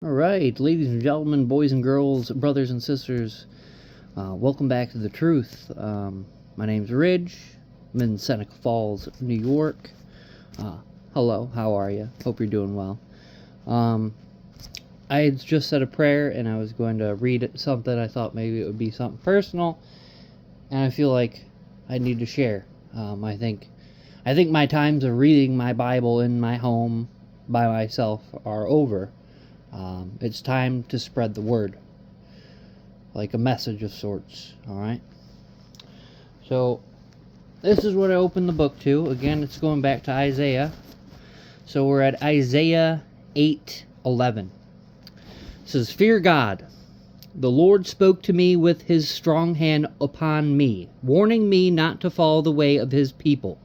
All right, ladies and gentlemen, boys and girls, brothers and sisters, welcome back to The Truth. My name's Ridge. I'm in Seneca Falls, New York. Hello, how are you? Hope you're doing well. I had just said a prayer, and I was going to read something. I thought maybe it would be something personal, and I feel like I need to share. I think my times of reading my Bible in my home by myself are over. It's time to spread the word, like a message of sorts. Alright, so this is what I opened the book to. Again, it's going back to Isaiah. So we're at Isaiah 8:11. It says, "Fear God. The Lord spoke to me with his strong hand upon me, warning me not to follow the way of his people.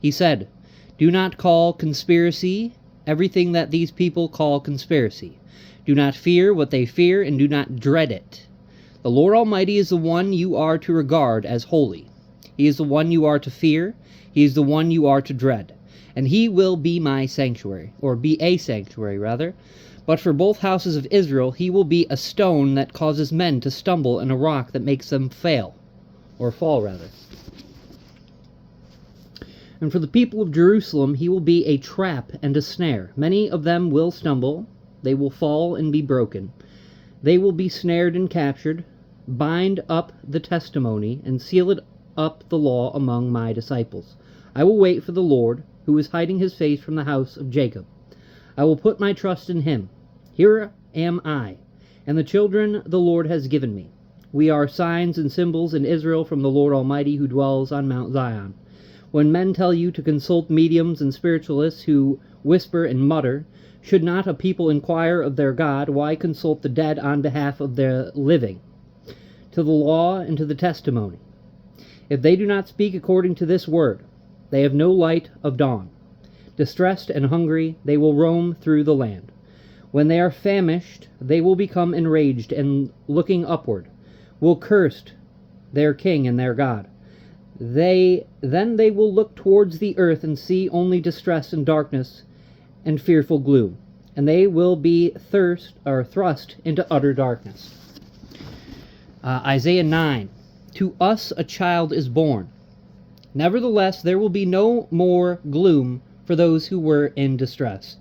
He said, do not call conspiracy everything that these people call conspiracy. Do not fear what they fear, and do not dread it. The Lord Almighty is the one you are to regard as holy. He is the one you are to fear. He is the one you are to dread. And he will be my sanctuary," or be a sanctuary, rather. "But for both houses of Israel he will be a stone that causes men to stumble, and a rock that makes them fail," or fall, rather. "And for the people of Jerusalem he will be a trap and a snare. Many of them will stumble. They will fall and be broken. They will be snared and captured. Bind up the testimony and seal it up the law among my disciples. I will wait for the Lord, who is hiding his face from the house of Jacob. I will put my trust in him. Here am I, and the children the Lord has given me. We are signs and symbols in Israel from the Lord Almighty who dwells on Mount Zion. When men tell you to consult mediums and spiritualists who whisper and mutter, should not a people inquire of their God? Why consult the dead on behalf of their living? To the law and to the testimony. If they do not speak according to this word, they have no light of dawn. Distressed and hungry, they will roam through the land. When they are famished, they will become enraged, and looking upward, will curse their king and their God. Then they will look towards the earth and see only distress and darkness and fearful gloom, and they will be thrust into utter darkness." Isaiah 9. "To us a child is born. Nevertheless, there will be no more gloom for those who were in distress.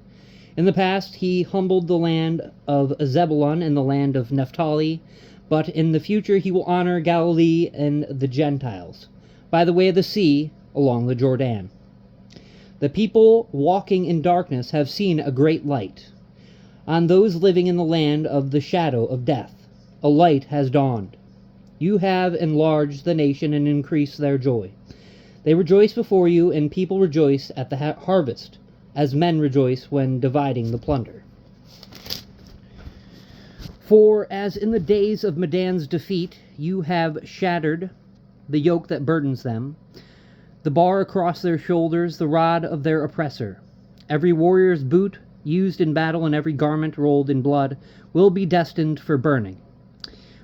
In the past he humbled the land of Zebulun and the land of Naphtali, but in the future he will honor Galilee and the Gentiles, by the way of the sea, along the Jordan. The people walking in darkness have seen a great light. On those living in the land of the shadow of death, a light has dawned. You have enlarged the nation and increased their joy. They rejoice before you, and people rejoice at the harvest, as men rejoice when dividing the plunder. For as in the days of Midian's defeat, you have shattered the yoke that burdens them, the bar across their shoulders, the rod of their oppressor. Every warrior's boot used in battle and every garment rolled in blood will be destined for burning,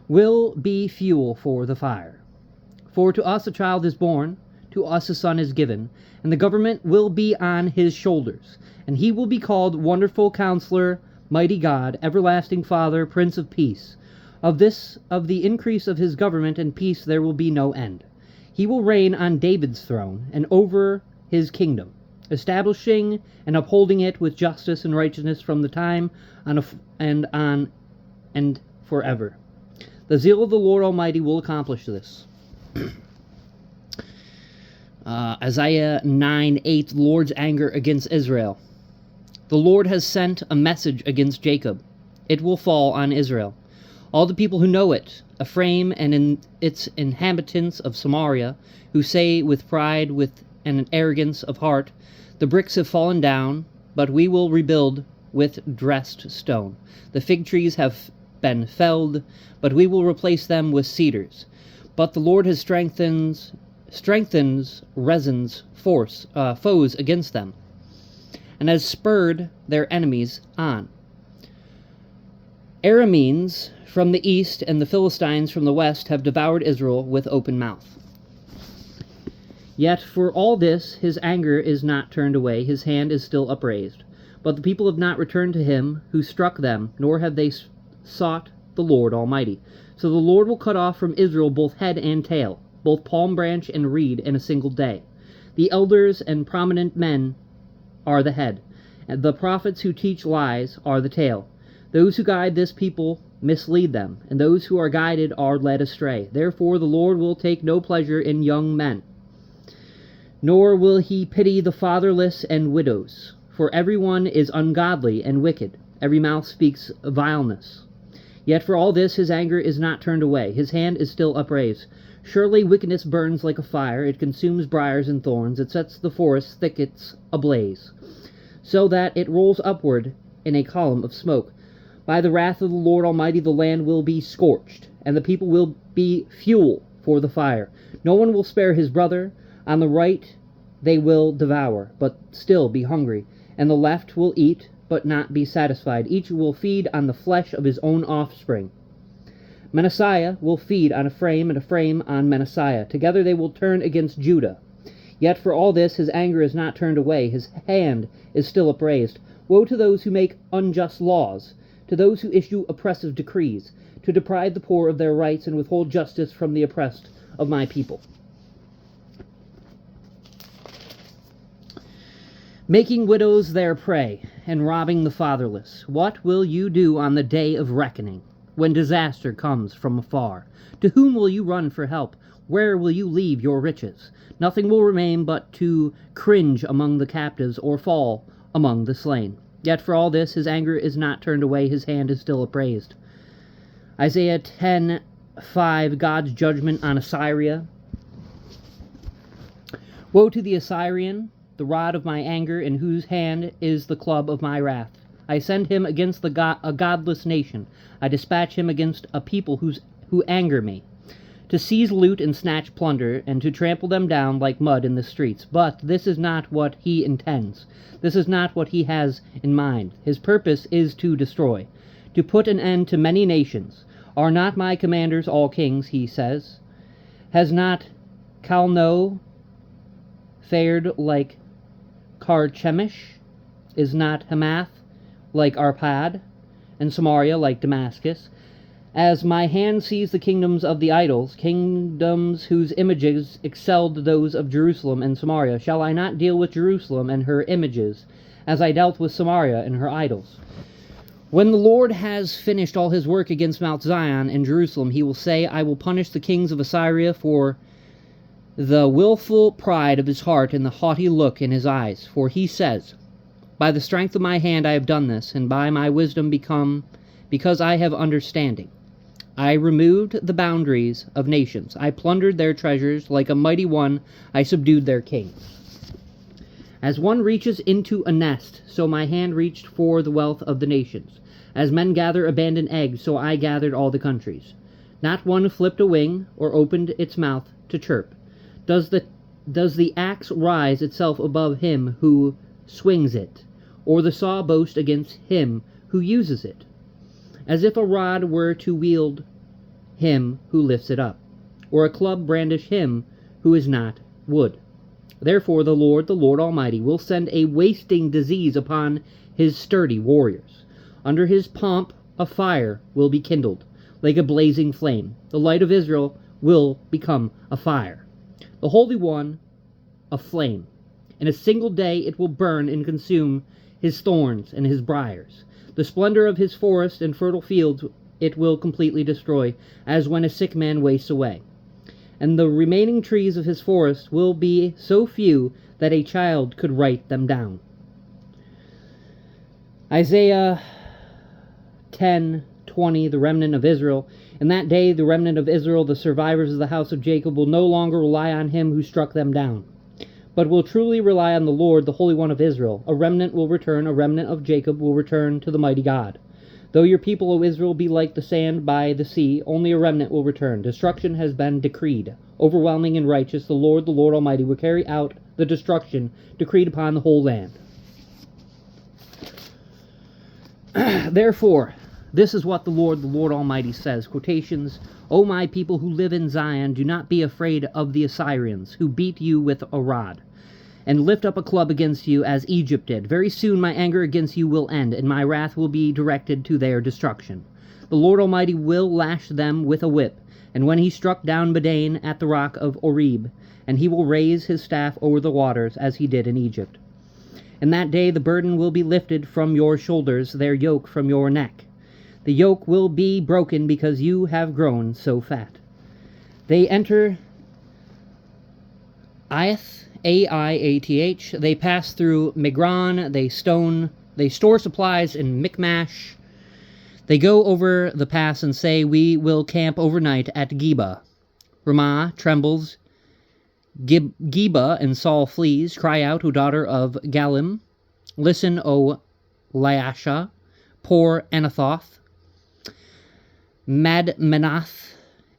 will be fuel for the fire. For to us a child is born, to us a son is given, and the government will be on his shoulders, and he will be called Wonderful Counselor, Mighty God, Everlasting Father, Prince of Peace. Of the increase of his government and peace there will be no end. He will reign on David's throne and over his kingdom, establishing and upholding it with justice and righteousness from the time and forever. The zeal of the Lord Almighty will accomplish this." Isaiah 9:8, "The Lord's anger against Israel. The Lord has sent a message against Jacob. It will fall on Israel. All the people who know it, Ephraim and its inhabitants of Samaria, who say with pride, with an arrogance of heart, the bricks have fallen down, but we will rebuild with dressed stone. The fig trees have been felled, but we will replace them with cedars. But the Lord has strengthens Rezin's foes against them, and has spurred their enemies on. Arameans from the east and the Philistines from the west have devoured Israel with open mouth. Yet for all this his anger is not turned away, his hand is still upraised. But the people have not returned to him who struck them, nor have they sought the Lord Almighty. So the Lord will cut off from Israel both head and tail, both palm branch and reed in a single day. The elders and prominent men are the head, and the prophets who teach lies are the tail. Those who guide this people mislead them, and those who are guided are led astray. Therefore the Lord will take no pleasure in young men, nor will he pity the fatherless and widows. For everyone is ungodly and wicked, every mouth speaks vileness. Yet for all this his anger is not turned away, his hand is still upraised. Surely wickedness burns like a fire, it consumes briars and thorns, it sets the forest thickets ablaze, so that it rolls upward in a column of smoke. By the wrath of the Lord Almighty the land will be scorched, and the people will be fuel for the fire. No one will spare his brother. On the right they will devour, but still be hungry, and the left will eat, but not be satisfied. Each will feed on the flesh of his own offspring. Manasseh will feed on Ephraim, and Ephraim on Manasseh. Together they will turn against Judah. Yet for all this his anger is not turned away, his hand is still upraised. Woe to those who make unjust laws, to those who issue oppressive decrees, to deprive the poor of their rights and withhold justice from the oppressed of my people. Making widows their prey, and robbing the fatherless. What will you do on the day of reckoning, when disaster comes from afar? To whom will you run for help? Where will you leave your riches? Nothing will remain but to cringe among the captives, or fall among the slain. Yet for all this his anger is not turned away, his hand is still upraised. Isaiah 10:5, God's judgment on Assyria. Woe to the Assyrian, the rod of my anger, in whose hand is the club of my wrath. I send him against a godless nation. I dispatch him against a people who anger me, to seize loot and snatch plunder, and to trample them down like mud in the streets. But this is not what he intends. This is not what he has in mind. His purpose is to destroy, to put an end to many nations. Are not my commanders all kings, he says? Has not Calno fared like Carchemish? Is not Hamath like Arpad, and Samaria like Damascus? As my hand sees the kingdoms of the idols, kingdoms whose images excelled those of Jerusalem and Samaria, shall I not deal with Jerusalem and her images, as I dealt with Samaria and her idols? When the Lord has finished all his work against Mount Zion and Jerusalem, he will say, I will punish the kings of Assyria for the willful pride of his heart and the haughty look in his eyes. For he says, by the strength of my hand I have done this, and by my wisdom because I have understanding. I removed the boundaries of nations. I plundered their treasures. Like a mighty one, I subdued their kings. As one reaches into a nest, so my hand reached for the wealth of the nations. As men gather abandoned eggs, so I gathered all the countries. Not one flipped a wing or opened its mouth to chirp. Does the axe rise itself above him who swings it, or the saw boast against him who uses it? As if a rod were to wield him who lifts it up, or a club brandish him who is not wood. Therefore the Lord Almighty, will send a wasting disease upon his sturdy warriors. Under his pomp a fire will be kindled, like a blazing flame. The light of Israel will become a fire, the Holy One a flame. In a single day it will burn and consume his thorns and his briars. The splendor of his forest and fertile fields it will completely destroy, as when a sick man wastes away. And the remaining trees of his forest will be so few that a child could write them down. Isaiah 10:20, the remnant of Israel. In that day the remnant of Israel, the survivors of the house of Jacob, will no longer rely on him who struck them down, but will truly rely on the Lord, the Holy One of Israel. A remnant will return, a remnant of Jacob will return to the mighty God. Though your people, O Israel, be like the sand by the sea, only a remnant will return. Destruction has been decreed. Overwhelming and righteous, the Lord Almighty, will carry out the destruction decreed upon the whole land. Therefore, this is what the Lord Almighty says. Quotations, O my people who live in Zion, do not be afraid of the Assyrians, who beat you with a rod. and lift up a club against you as Egypt did. Very soon my anger against you will end, and my wrath will be directed to their destruction. The Lord Almighty will lash them with a whip, and when he struck down Midian at the rock of Oreb, and he will raise his staff over the waters, as he did in Egypt. In that day the burden will be lifted from your shoulders, their yoke from your neck. The yoke will be broken because you have grown so fat. They enter Aiath, Aiath. They pass through Migron. They store supplies in Michmash. They go over the pass and say, we will camp overnight at Geba. Ramah trembles. Geba and Saul flees. Cry out, O daughter of Galim. Listen, O Laasha. Poor Anathoth. Madmanath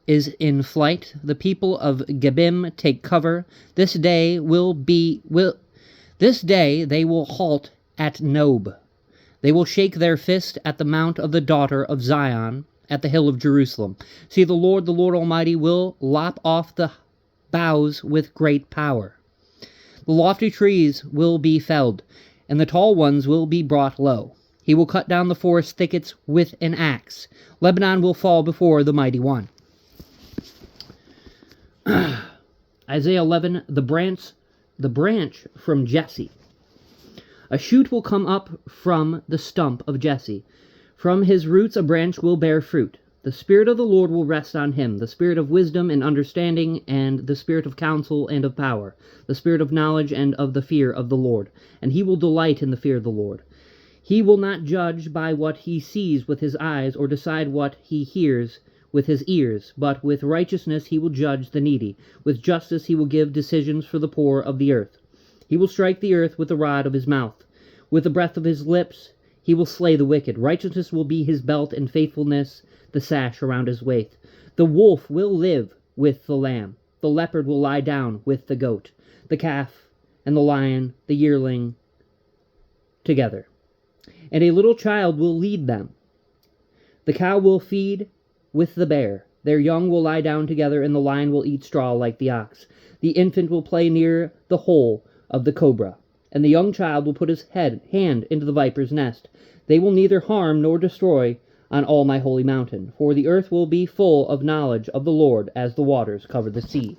is in flight. The people of Gebim take cover. This day they will halt at Nob. They will shake their fist at the mount of the daughter of Zion, at the hill of Jerusalem. See, the Lord Almighty, will lop off the boughs with great power. The lofty trees will be felled, and the tall ones will be brought low. He will cut down the forest thickets with an axe. Lebanon will fall before the mighty one. Isaiah 11, the branch from Jesse. A shoot will come up from the stump of Jesse. From his roots a branch will bear fruit. The Spirit of the Lord will rest on him, the Spirit of wisdom and understanding, and the Spirit of counsel and of power, the Spirit of knowledge and of the fear of the Lord. And he will delight in the fear of the Lord. He will not judge by what he sees with his eyes, or decide what he hears with his ears, but with righteousness he will judge the needy. With justice he will give decisions for the poor of the earth. He will strike the earth with the rod of his mouth. With the breath of his lips he will slay the wicked. Righteousness will be his belt, and faithfulness the sash around his waist. The wolf will live with the lamb. The leopard will lie down with the goat. The calf and the lion, the yearling, together. And a little child will lead them. The cow will feed with the bear. Their young will lie down together, and the lion will eat straw like the ox. The infant will play near the hole of the cobra, and the young child will put his hand into the viper's nest. They will neither harm nor destroy on all my holy mountain, for the earth will be full of knowledge of the Lord as the waters cover the sea.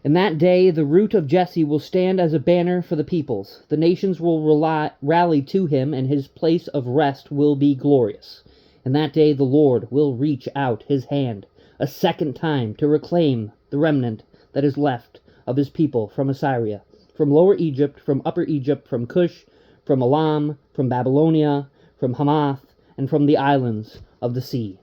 In that day the root of Jesse will stand as a banner for the peoples. The nations will rally to him, and his place of rest will be glorious. In that day the Lord will reach out his hand a second time to reclaim the remnant that is left of his people from Assyria, from Lower Egypt, from Upper Egypt, from Cush, from Elam, from Babylonia, from Hamath, and from the islands of the sea.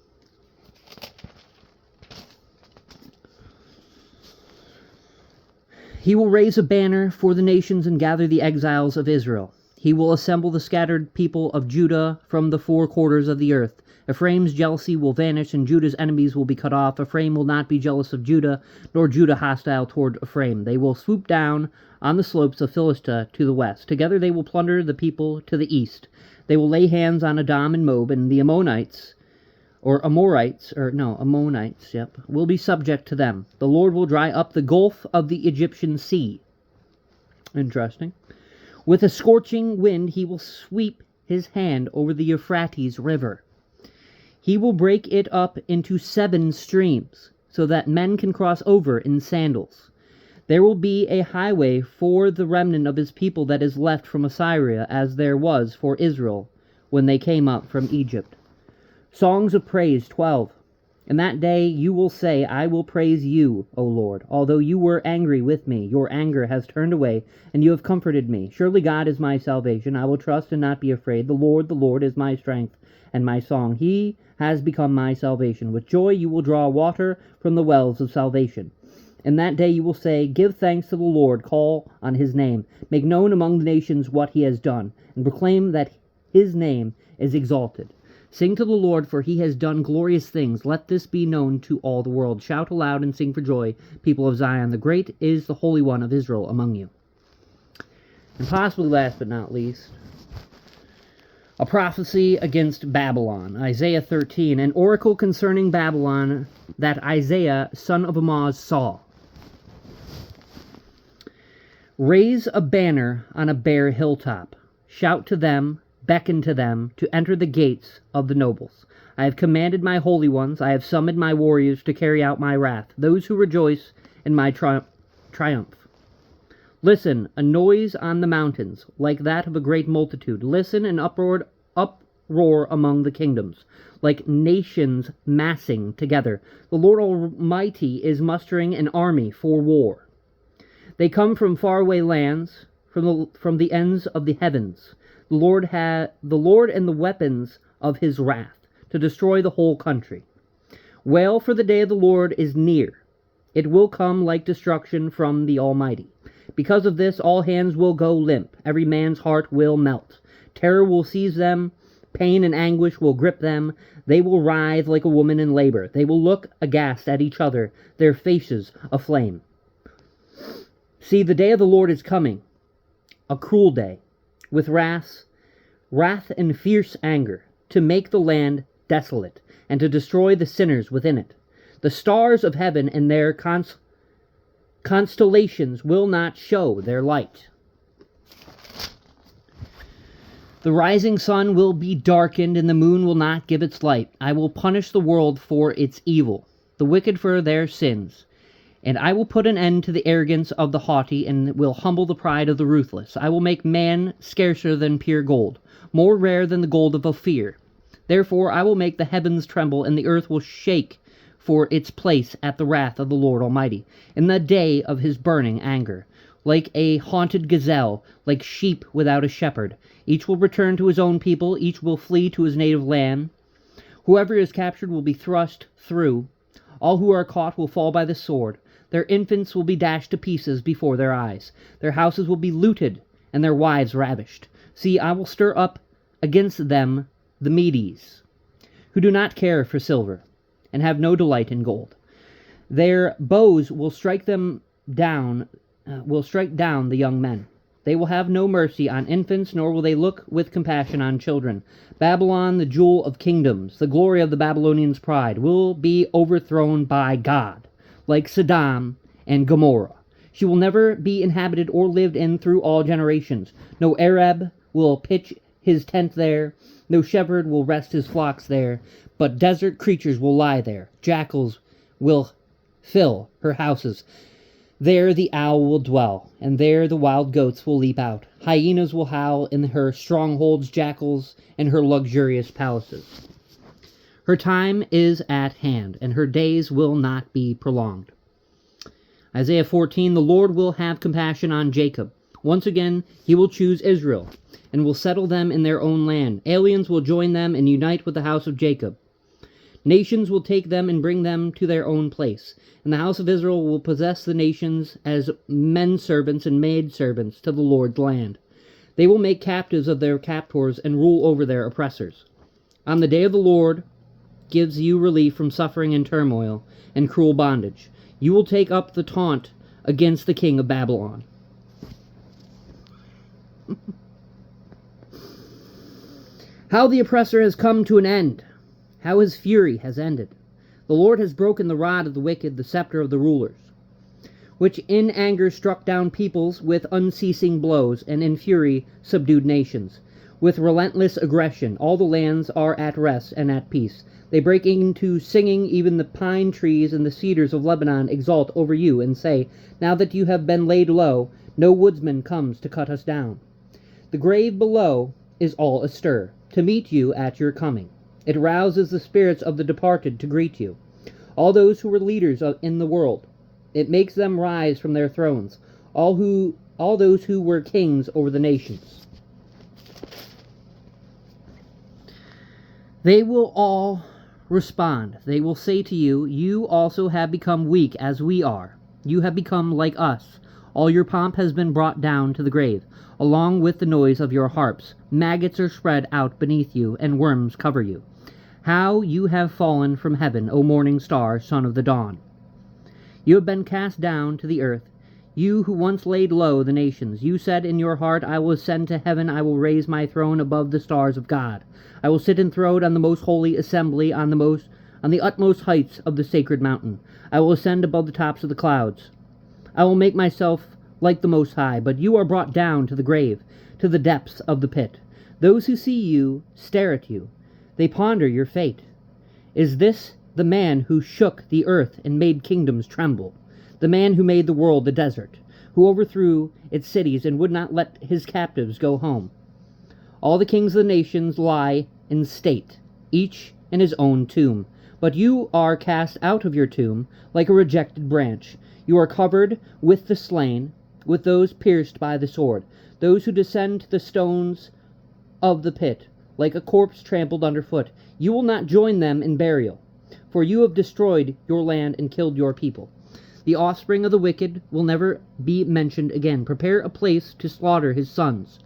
He will raise a banner for the nations and gather the exiles of Israel. He will assemble the scattered people of Judah from the four quarters of the earth. Ephraim's jealousy will vanish, and Judah's enemies will be cut off. Ephraim will not be jealous of Judah, nor Judah hostile toward Ephraim. They will swoop down on the slopes of Philistia to the west. Together they will plunder the people to the east. They will lay hands on Edom and Moab, and the Ammonites, will be subject to them. The Lord will dry up the gulf of the Egyptian sea. Interesting. With a scorching wind he will sweep his hand over the Euphrates River. He will break it up into 7 streams, so that men can cross over in sandals. There will be a highway for the remnant of his people that is left from Assyria, as there was for Israel when they came up from Egypt. Songs of Praise 12. In that day you will say, I will praise you, O Lord. Although you were angry with me, your anger has turned away, and you have comforted me. Surely God is my salvation. I will trust and not be afraid. The Lord is my strength and my song. He has become my salvation. With joy you will draw water from the wells of salvation. In that day you will say, give thanks to the Lord, call on his name. Make known among the nations what he has done, and proclaim that his name is exalted. Sing to the Lord, for he has done glorious things. Let this be known to all the world. Shout aloud and sing for joy, people of Zion. The great is the Holy One of Israel among you. And possibly last but not least, a prophecy against Babylon. Isaiah 13, an oracle concerning Babylon that Isaiah, son of Amoz, saw. Raise a banner on a bare hilltop. Shout to them, beckon to them to enter the gates of the nobles. I have commanded my holy ones, I have summoned my warriors to carry out my wrath, those who rejoice in my triumph. Listen, a noise on the mountains, like that of a great multitude. Listen, an uproar among the kingdoms, like nations massing together. The Lord Almighty is mustering an army for war. They come from faraway lands, from the ends of the heavens. The Lord and the weapons of his wrath, to destroy the whole country. Wail, for the day of the Lord is near. It will come like destruction from the Almighty. Because of this, all hands will go limp. Every man's heart will melt. Terror will seize them. Pain and anguish will grip them. They will writhe like a woman in labor. They will look aghast at each other, their faces aflame. See, the day of the Lord is coming, a cruel day, with wrath and fierce anger, to make the land desolate, and to destroy the sinners within it. The stars of heaven and their constellations will not show their light. The rising sun will be darkened, and the moon will not give its light. I will punish the world for its evil, the wicked for their sins. And I will put an end to the arrogance of the haughty, and will humble the pride of the ruthless. I will make man scarcer than pure gold, more rare than the gold of Ophir. Therefore I will make the heavens tremble, and the earth will shake for its place at the wrath of the Lord Almighty, in the day of his burning anger. Like a haunted gazelle, like sheep without a shepherd, each will return to his own people, each will flee to his native land. Whoever is captured will be thrust through. All who are caught will fall by the sword. Their infants will be dashed to pieces before their eyes. Their houses will be looted, and their wives ravished. See, I will stir up against them the Medes, who do not care for silver, and have no delight in gold. Their bows will strike down the young men. They will have no mercy on infants, nor will they look with compassion on children. Babylon, the jewel of kingdoms, the glory of the Babylonians' pride, will be overthrown by God, like Sodom and Gomorrah. She will never be inhabited or lived in through all generations. No Arab will pitch his tent there. No shepherd will rest his flocks there. But desert creatures will lie there. Jackals will fill her houses. There the owl will dwell, and there the wild goats will leap out. Hyenas will howl in her strongholds, jackals in her luxurious palaces. Her time is at hand, and her days will not be prolonged. Isaiah 14, the Lord will have compassion on Jacob. Once again, he will choose Israel, and will settle them in their own land. Aliens will join them and unite with the house of Jacob. Nations will take them and bring them to their own place, and the house of Israel will possess the nations as men servants and maid servants to the Lord's land. They will make captives of their captors and rule over their oppressors. On the day of the Lord gives you relief from suffering and turmoil and cruel bondage. You will take up the taunt against the king of Babylon. How the oppressor has come to an end. How his fury has ended. The Lord has broken the rod of the wicked, the scepter of the rulers, which in anger struck down peoples with unceasing blows, and in fury subdued nations. With relentless aggression, all the lands are at rest and at peace. They break into singing, even the pine trees and the cedars of Lebanon exult over you, and say, now that you have been laid low, no woodsman comes to cut us down. The grave below is all astir, to meet you at your coming. It rouses the spirits of the departed to greet you, all those who were leaders in the world. It makes them rise from their thrones, all those who were kings over the nations. They will all respond. They will say to you, you also have become weak as we are. You have become like us. All your pomp has been brought down to the grave, along with the noise of your harps. Maggots are spread out beneath you, and worms cover you. How you have fallen from heaven, O morning star, son of the dawn. You have been cast down to the earth, you who once laid low the nations. You said in your heart, I will ascend to heaven, I will raise my throne above the stars of God. I will sit enthroned on the most holy assembly, on the utmost heights of the sacred mountain. I will ascend above the tops of the clouds. I will make myself like the Most High, but you are brought down to the grave, to the depths of the pit. Those who see you stare at you. They ponder your fate. Is this the man who shook the earth and made kingdoms tremble? The man who made the world a desert, who overthrew its cities and would not let his captives go home? All the kings of the nations lie in state, each in his own tomb. But you are cast out of your tomb like a rejected branch. You are covered with the slain, with those pierced by the sword, those who descend to the stones of the pit, like a corpse trampled underfoot. You will not join them in burial, for you have destroyed your land and killed your people. The offspring of the wicked will never be mentioned again. Prepare a place to slaughter his sons.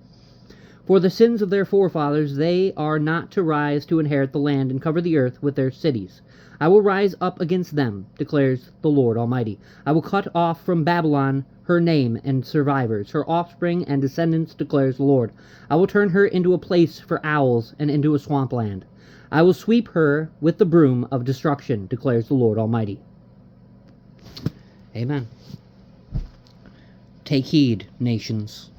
For the sins of their forefathers they are not to rise to inherit the land and cover the earth with their cities. I will rise up against them, declares the Lord Almighty. I will cut off from Babylon her name and survivors, her offspring and descendants, declares the Lord. I will turn her into a place for owls and into a swampland. I will sweep her with the broom of destruction, declares the Lord Almighty. Amen. Take heed, nations.